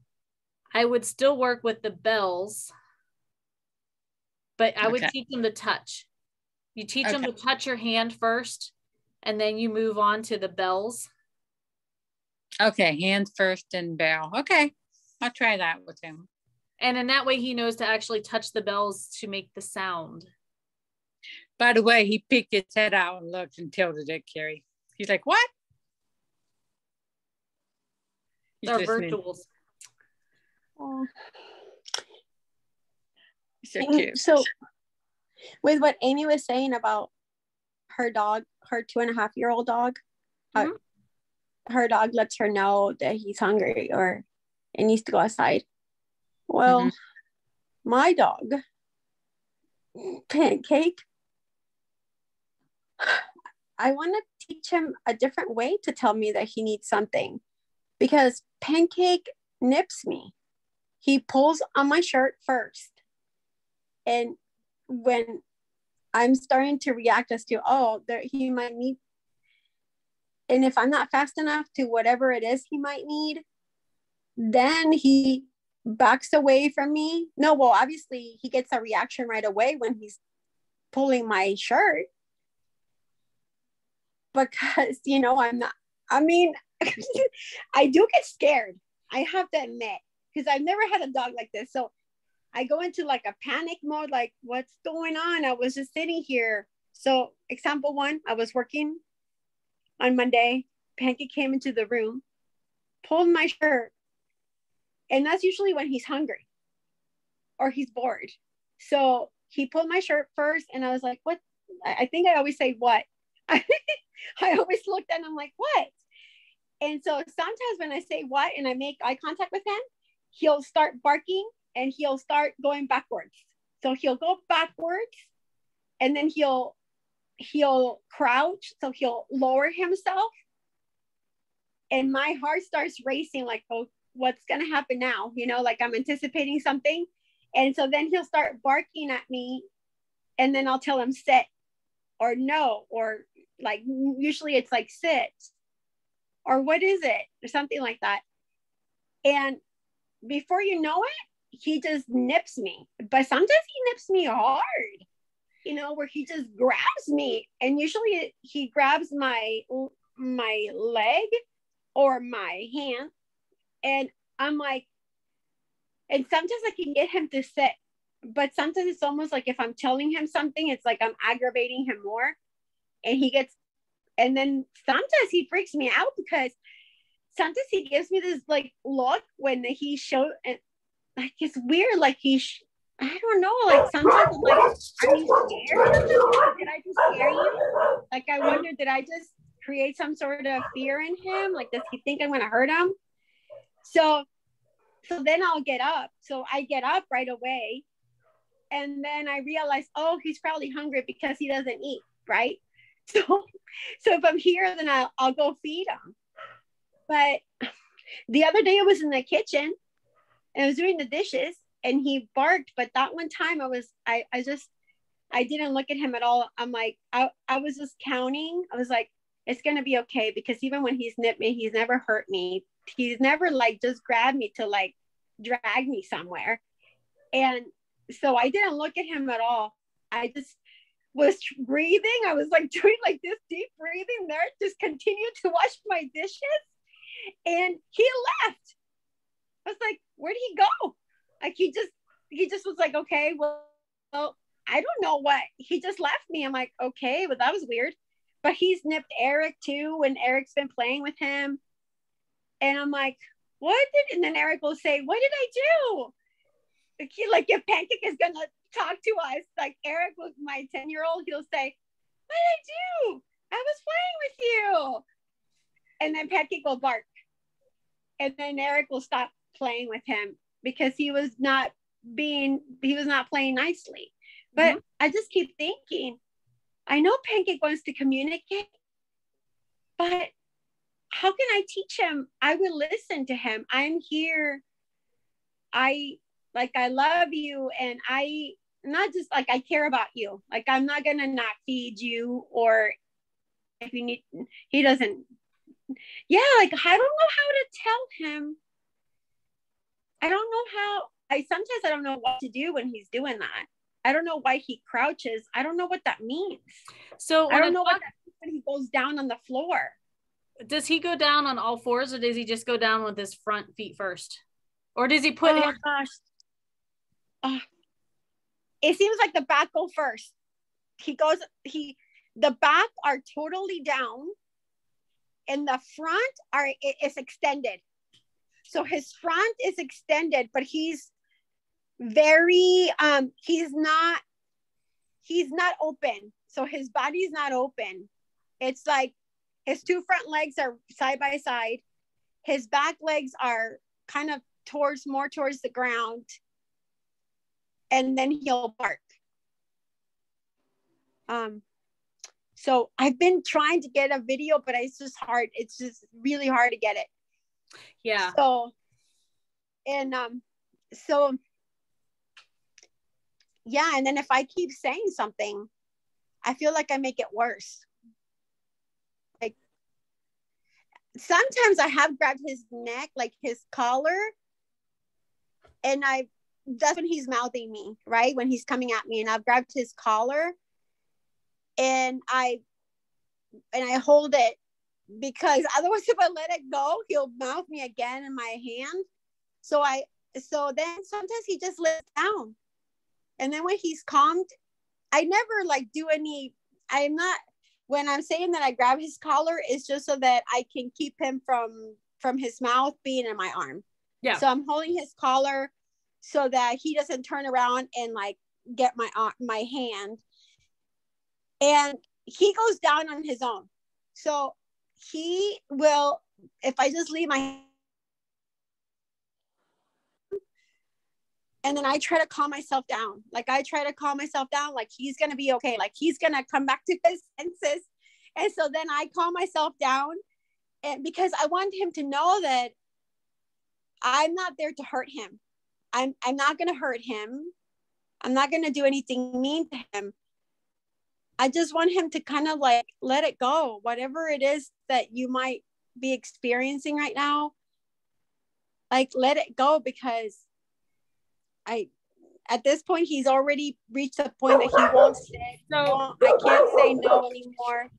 I would still work with the bells, but I would teach them to touch. You teach them to touch your hand first, and then you move on to the bells. Okay, hand first and bell. Okay, I'll try that with him. And in that way, he knows to actually touch the bells to make the sound. By the way, he peeked his head out and looked and tilted it, Carrie. He's like, what? They're virtuals. Oh. So cute. So with what Amy was saying about her dog, her 2.5-year-old dog, her dog lets her know that he's hungry or it needs to go outside. Well, my dog, Pancake, I want to teach him a different way to tell me that he needs something, because Pancake nips me. He pulls on my shirt first. And when I'm starting to react as to, oh, there, he might need, and if I'm not fast enough to whatever it is he might need, then he backs away from me. No, well, obviously he gets a reaction right away when he's pulling my shirt, because, you know, I'm not, I mean, I do get scared. I have to admit, because I've never had a dog like this. So I go into like a panic mode, like, what's going on? I was just sitting here. So example one, I was working on Monday. Pancake came into the room, pulled my shirt. And that's usually when he's hungry or he's bored. So he pulled my shirt first, and I was like, what? I think I always say, what? I always looked at him, I'm like, what? And so sometimes when I say what and I make eye contact with him, he'll start barking and he'll start going backwards. So he'll go backwards, and then he'll crouch. So he'll lower himself. And my heart starts racing, like, oh, what's going to happen now? You know, like I'm anticipating something. And so then he'll start barking at me, and then I'll tell him sit or no, or like, usually it's like sit, or what is it? Or something like that. And before you know it, he just nips me. But sometimes he nips me hard, you know, where he just grabs me. And usually he grabs my leg or my hand. And I'm like, and sometimes I can get him to sit, but sometimes it's almost like if I'm telling him something, it's like I'm aggravating him more. And he gets, and then sometimes he freaks me out, because sometimes he gives me this like look when he show, and like it's weird, like I don't know, like sometimes I'm like, are you scared? Did I just scare you? Like I wonder, did I just create some sort of fear in him? Like, does he think I'm gonna hurt him? So then I'll get up. So I get up right away. And then I realize, oh, he's probably hungry because he doesn't eat, right? So if I'm here, then I'll go feed him. But the other day I was in the kitchen and I was doing the dishes and he barked. But that one time I didn't look at him at all. I'm like, I was just counting. I was like, it's going to be okay, because even when he's nipped me, he's never hurt me. He's never like just grabbed me to like drag me somewhere. And so I didn't look at him at all. I just was breathing. I was like doing like this deep breathing there, just continued to wash my dishes. And he left. I was like, where'd he go? Like he just was like, okay, well, I don't know what. He just left me. I'm like, okay, well, that was weird. But he's nipped Eric too, when Eric's been playing with him. And I'm like, and then Eric will say, what did I do? Like if Pancake is going to talk to us, like Eric was my 10-year-old, he'll say, what did I do? I was playing with you. And then Pancake will bark. And then Eric will stop playing with him because he was not playing nicely. But I just keep thinking, I know Pancake wants to communicate, but how can I teach him? I will listen to him. I'm here. I love you. And I not just like, I care about you. Like, I'm not going to not feed you, or if you need, he doesn't. Yeah. Like, I don't know how to tell him. I don't know how, sometimes I don't know what to do when he's doing that. I don't know why he crouches. I don't know what that means. So I don't know what that means when he goes down on the floor. Does he go down on all fours, or does he just go down with his front feet first? Or does he put him? It seems like the back go first. The back are totally down, and the front is extended. So his front is extended, but he's very he's not open. So his body's not open. It's like his two front legs are side by side. His back legs are kind of more towards the ground. And then he'll bark. So I've been trying to get a video, but it's just hard. It's just really hard to get it. Yeah. So, so yeah. And then if I keep saying something, I feel like I make it worse. Like sometimes I have grabbed his neck, like his collar, and that's when he's mouthing me, right? When he's coming at me, and I've grabbed his collar and I hold it, because otherwise if I let it go, he'll mouth me again in my hand. So then sometimes he just lets down. And then when he's calmed, I never like do any, when I'm saying that I grab his collar, it's just so that I can keep him from his mouth being in my arm. Yeah. So I'm holding his collar so that he doesn't turn around and like get my hand. And he goes down on his own. So he will, if I just leave my, and then I try to calm myself down. Like I try to calm myself down, like he's going to be okay. Like he's going to come back to his senses. And so then I calm myself down, and because I want him to know that I'm not there to hurt him. I'm not going to hurt him. I'm not going to do anything mean to him. I just want him to kind of like let it go, whatever it is that you might be experiencing right now. Like let it go, because at this point he's already reached the point that he won't say no. I can't say no anymore.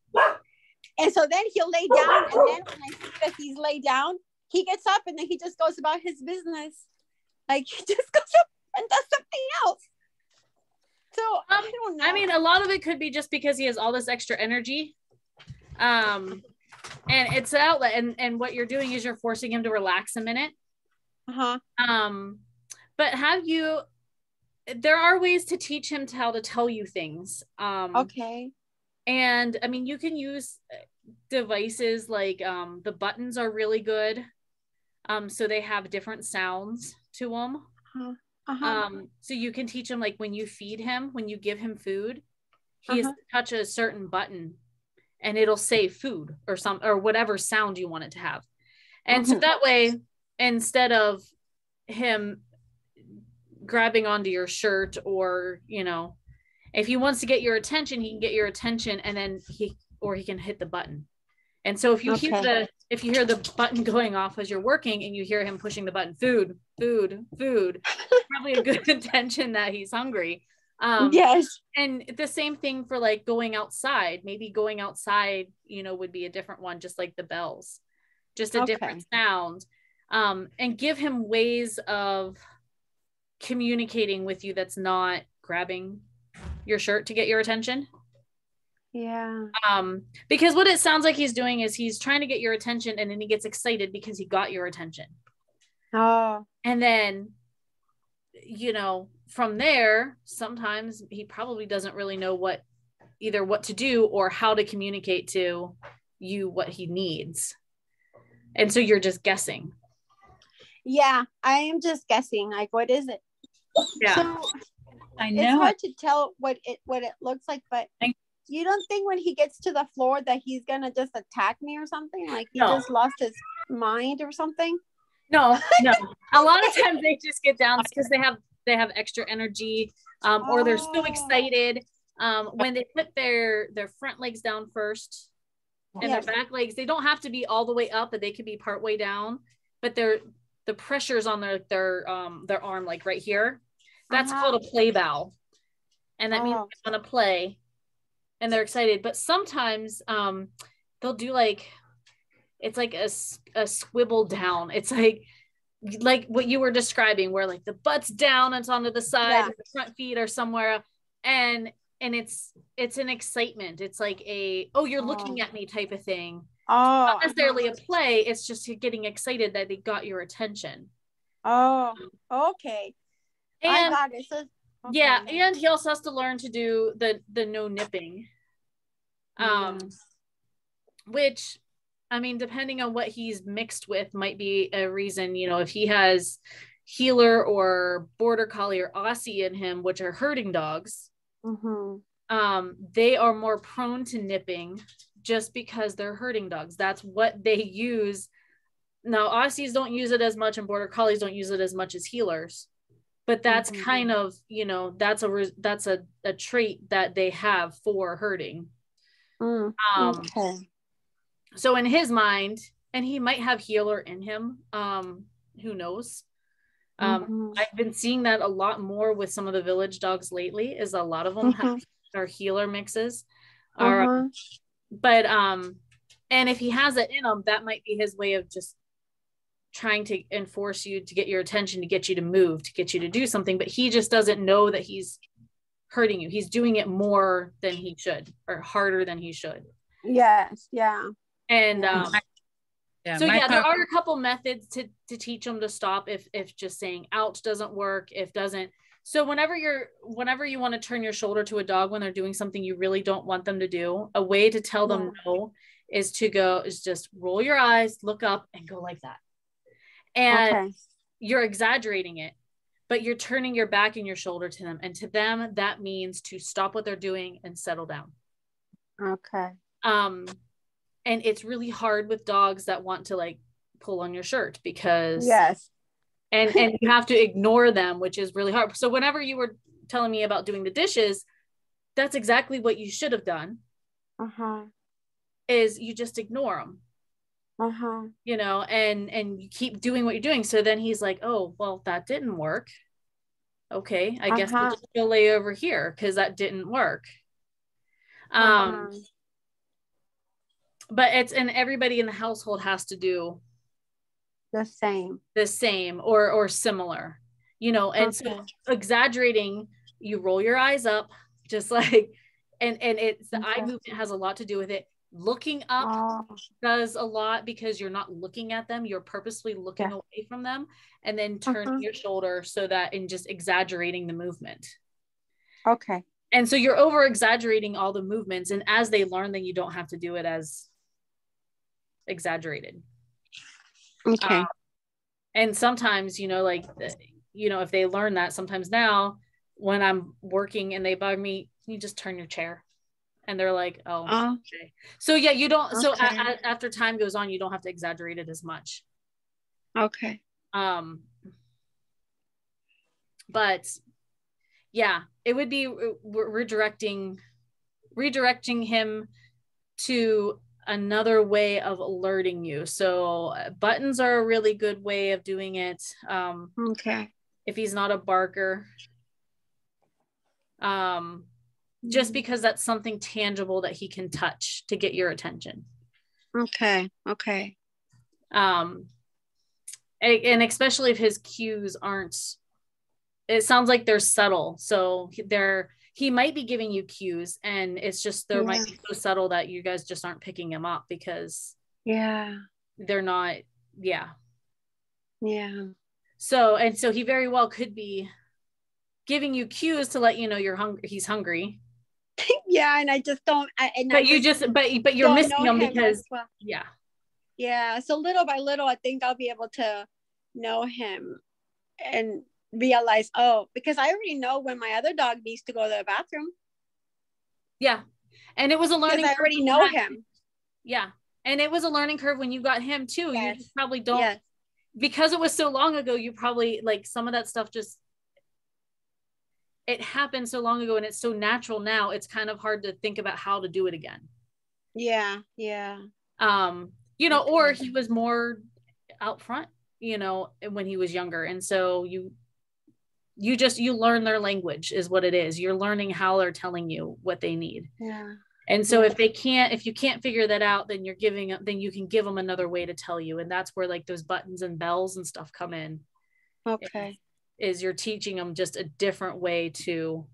And so then he'll lay down, and then when I see that he's laid down, he gets up and then he just goes about his business. Like he just goes up and does something else. So I don't know. I mean, a lot of it could be just because he has all this extra energy. And it's an outlet, and what you're doing is you're forcing him to relax a minute. Uh-huh. But there are ways to teach him how to tell you things. Okay. And I mean, you can use devices like the buttons are really good. So they have different sounds to them. Uh-huh. So you can teach him, like when you feed him, when you give him food, he has to touch a certain button and it'll say food or whatever sound you want it to have. And so that way, instead of him grabbing onto your shirt, or if he wants to get your attention, he can get your attention, and then he can hit the button. And so if you hear the button going off as you're working, and you hear him pushing the button, food, probably a good intention that he's hungry. Yes. And the same thing for like going outside. Maybe going outside, would be a different one, just like the bells, just a different sound. And give him ways of communicating with you that's not grabbing your shirt to get your attention. Yeah. Because what it sounds like he's doing is he's trying to get your attention, and then he gets excited because he got your attention. Oh. And then, from there, sometimes he probably doesn't really know what to do or how to communicate to you what he needs. And so you're just guessing. Yeah, I am just guessing. Like, what is it? Yeah. So, I know. It's hard to tell what it looks like, but you don't think when he gets to the floor that he's gonna just attack me or something? Like he just lost his mind or something? No. A lot of times they just get down because they have extra energy, or they're so excited. When they put their front legs down first and their back legs, they don't have to be all the way up, but they could be part way down. But the pressure's on their arm, like right here. That's called a play bow, and that means they want to play, and they're excited. But sometimes they'll do like, it's like a swivel down. It's like what you were describing, where like the butt's down, it's onto the side, and the front feet are somewhere, and it's an excitement. It's like you're looking at me type of thing. Not necessarily a play. It's just getting excited that they got your attention. Oh, okay. And I got it. So, yeah, and he also has to learn to do the no nipping, which, I mean, depending on what he's mixed with, might be a reason. If he has Heeler or Border Collie or Aussie in him, which are herding dogs, they are more prone to nipping just because they're herding dogs. That's what they use. Now, Aussies don't use it as much and Border Collies don't use it as much as heelers. But that's kind of, that's a trait that they have for herding. Okay. So in his mind, and he might have heeler in him, who knows? I've been seeing that a lot more with some of the village dogs lately, is a lot of them have are heeler mixes. But and if he has it in him, that might be his way of just trying to enforce you, to get your attention, to get you to move, to get you to do something. But he just doesn't know that he's hurting you. He's doing it more than he should, or harder than he should. Yes. Yeah. And there are a couple methods to teach them to stop if just saying ouch doesn't work, so whenever you want to turn your shoulder to a dog when they're doing something you really don't want them to do, a way to tell them no is just roll your eyes, look up, and go like that. And you're exaggerating it, but you're turning your back and your shoulder to them, and to them that means to stop what they're doing and settle down. And it's really hard with dogs that want to like pull on your shirt, because and you have to ignore them, which is really hard. So whenever you were telling me about doing the dishes, that's exactly what you should have done. Is you just ignore them. And you keep doing what you're doing. So then he's like, oh, well, that didn't work. Okay, I guess we'll just go lay over here because that didn't work. But and everybody in the household has to do the same or similar, and so exaggerating, you roll your eyes up, just like, and it's the eye movement has a lot to do with it. Looking up does a lot, because you're not looking at them, you're purposely looking away from them, and then turning your shoulder and just exaggerating the movement. And so you're over exaggerating all the movements, and as they learn, then you don't have to do it as exaggerated. And sometimes, if they learn that, sometimes now when I'm working and they bug me, you just turn your chair, and they're like, oh, okay. So yeah, you don't, so after time goes on, you don't have to exaggerate it as much. But yeah, it would be redirecting him to another way of alerting you. So buttons are a really good way of doing it. If he's not a barker, just because that's something tangible that he can touch to get your attention. And especially if his cues aren't, it sounds like they're subtle. So he might be giving you cues, and it's just might be so subtle that you guys just aren't picking him up, because they're not. So he very well could be giving you cues to let you know he's hungry. And I just don't. But you're missing him because So little by little, I think I'll be able to know him and realize, because I already know when my other dog needs to go to the bathroom. And it was a learning curve. I already know him. And it was a learning curve when you got him too. You just probably don't, because it was so long ago, you probably, like, some of that stuff just, it happened so long ago and it's so natural now, it's kind of hard to think about how to do it again. Or he was more out front, when he was younger, and so you learn their language is what it is. You're learning how they're telling you what they need. And so if you can't figure that out, then then you can give them another way to tell you. And that's where like those buttons and bells and stuff come in. Is you're teaching them just a different way to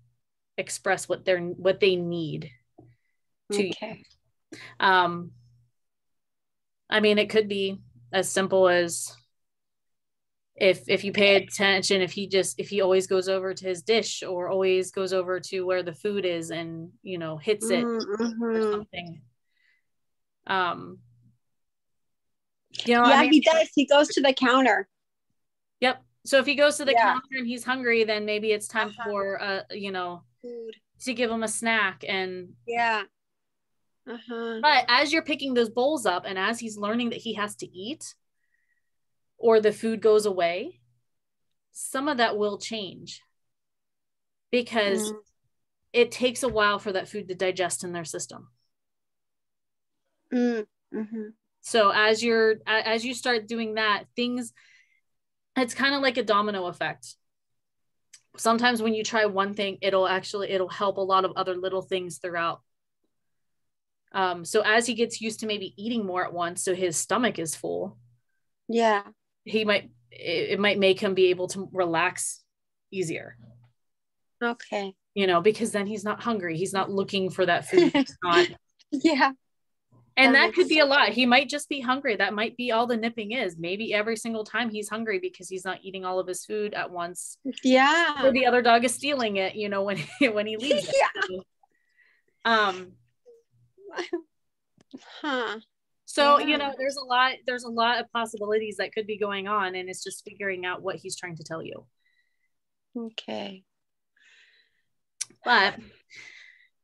express what they need to you. I mean, it could be as simple as, if you pay attention, if he always goes over to his dish, or always goes over to where the food is and hits it or something. He does. He goes to the counter. So if he goes to the counter and he's hungry, then maybe it's time for food. to give him a snack. And yeah. But as you're picking those bowls up and as he's learning that he has to eat or the food goes away, some of that will change because it takes a while for that food to digest in their system. So as you start doing that, it's kind of like a domino effect. Sometimes when you try one thing, it'll help a lot of other little things throughout. So as he gets used to maybe eating more at once, so his stomach is full. Yeah. It might make him be able to relax easier. Okay. Because then he's not hungry. He's not looking for that food. Yeah. And that could be a lot. He might just be hungry. That might be all the nipping is. Maybe every single time he's hungry because he's not eating all of his food at once. Yeah. Or the other dog is stealing it, when he leaves it. So, there's a lot of possibilities that could be going on, and it's just figuring out what he's trying to tell you. Okay. But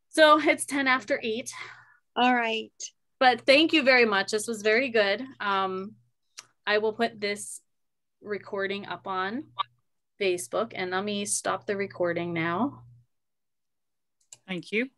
so it's 10 after 8. All right. But thank you very much. This was very good. I will put this recording up on Facebook, and let me stop the recording now. Thank you.